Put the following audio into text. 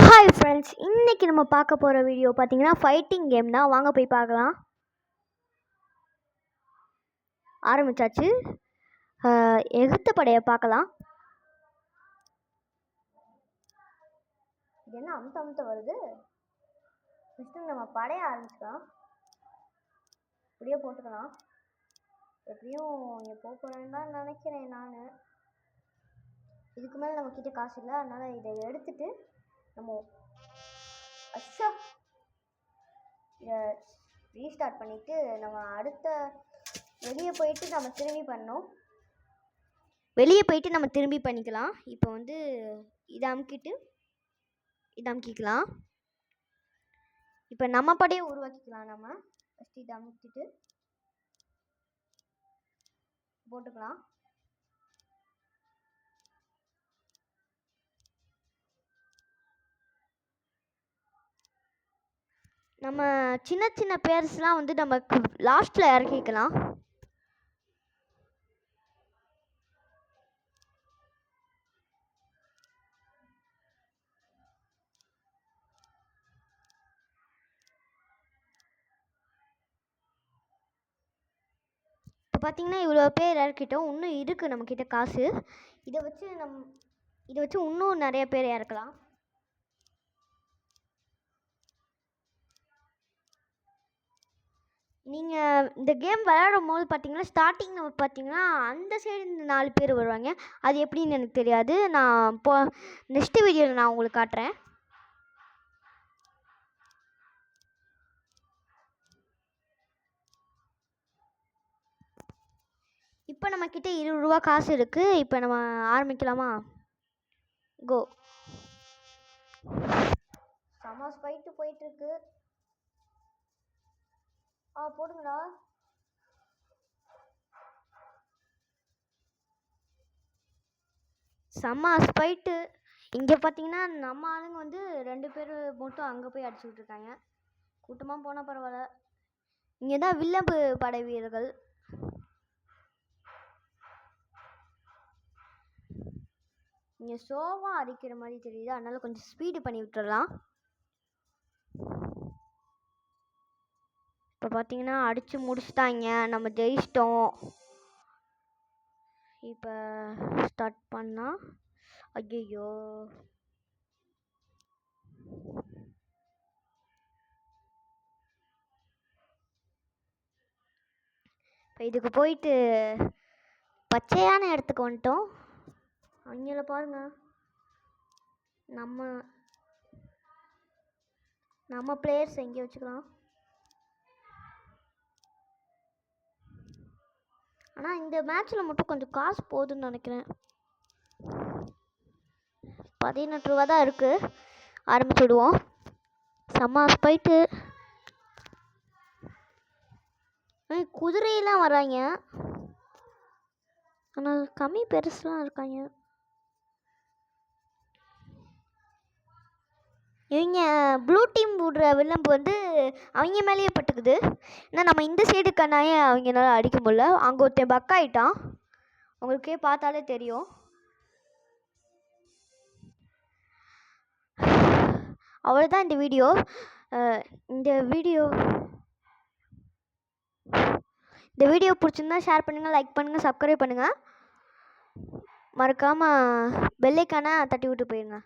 Hi friends, இன்றைக்கி நம்ம பார்க்க போகிற வீடியோ பார்த்தீங்கன்னா ஃபைட்டிங் கேம் தான். வாங்க போய் பார்க்கலாம். ஆரம்பித்தாச்சு. எகிப்து படையை பார்க்கலாம். இது என்ன அமுத்த வருது? ஃபஸ்ட்டு நம்ம படையை ஆரம்பிச்சுக்கலாம். இப்படியே போட்டுக்கலாம். எப்படியும் இங்கே போக போகிறேன்னு தான் நினைக்கிறேன் நான். இதுக்கு மேலே நம்மக்கிட்ட காசு இல்லை, அதனால் இதை எடுத்துகிட்டு நம்ம இதை ரீஸ்டார்ட் பண்ணிவிட்டு நம்ம அடுத்த வெளியே போயிட்டு நம்ம திரும்பி பண்ணிக்கலாம். இப்போ வந்து இதை அமுக்கிக்கலாம். இப்போ நம்ம படையை உருவாக்கிக்கலாம். நம்ம ஃபஸ்ட்டு இதை அமுக்கிட்டு போட்டுக்கலாம். நம்ம சின்ன சின்ன பேர்ஸ்லாம் வந்து நமக்கு லாஸ்ட்டில் இறக்கிக்கலாம். இப்போ பார்த்தீங்கன்னா இவ்வளோ பேர் இறக்கிட்டோம். இன்னும் இருக்குது நம்மக்கிட்ட காசு. இதை வச்சு இன்னும் நிறைய பேர் இறக்கலாம். நீங்கள் இந்த கேம் விளையாடும் போது பார்த்தீங்கன்னா ஸ்டார்டிங்கில் பார்த்தீங்கன்னா அந்த சைடு 4 பேர் வருவாங்க. அது எப்படின்னு எனக்கு தெரியாது. நான் நெக்ஸ்ட் வீடியோவில் நான் உங்களுக்கு காட்டுறேன். இப்போ நம்மக்கிட்ட 20 ரூபா காசு இருக்குது. இப்போ நம்ம ஆரம்பிக்கலாமா? கோ. சமாஸ் ஃபைட்டு போயிட்டுருக்கு. போடுங்கடா. செம்ம ஸ்பைட்டு. இங்கே பார்த்தீங்கன்னா நம்ம ஆளுங்க வந்து 2 பேர் மட்டும் அங்கே போய் அடிச்சுக்கிட்டு இருக்காங்க. கூட்டமாக போனால் பரவாயில்ல. இங்கே தான் வில்லம்பு படை வீரர்கள். இங்கே சோவாக அடிக்கிற மாதிரி தெரியுது, அதனால கொஞ்சம் ஸ்பீடு பண்ணி விட்டுறலாம். இப்போ பார்த்தீங்கன்னா அடித்து முடிச்சுட்டாங்க. நம்ம ஜெயிச்சிட்டோம். இப்போ ஸ்டார்ட் பண்ணால் ஐயோ இப்போ இதுக்கு போயிட்டு பச்சையான இடத்துக்கு வந்துட்டோம். அங்கே பாருங்க, நம்ம பிளேயர்ஸ் எங்கே வச்சுக்கலாம். ஆனால் இந்த மேட்ச்சில் மட்டும் கொஞ்சம் காசு போகுதுன்னு நினைக்கிறேன். 18 ரூபா தான் இருக்குது. ஆரம்பிச்சுடுவோம். செம்ம போயிட்டு குதிரையெல்லாம் வராங்க, ஆனால் கம்மி பெருசுலாம் இருக்காங்க. இவங்க ப்ளூ டீம் விடுற வில்லம்பு வந்து அவங்க மேலேயே பட்டுக்குது. ஏன்னா நம்ம இந்த சைடு கண்ணாயே அவங்களால அடிக்க முடியல. அங்கே ஒருத்தன் பக் ஆகிட்டான். உங்களுக்கே பார்த்தாலே தெரியும். அவ்வளோதான் இந்த வீடியோ. இந்த வீடியோ பிடிச்சிருந்தா ஷேர் பண்ணுங்கள், லைக் பண்ணுங்கள், சப்ஸ்கிரைப் பண்ணுங்கள். மறக்காமல் பெல் ஐக்கானை தட்டி விட்டு போயிருங்க.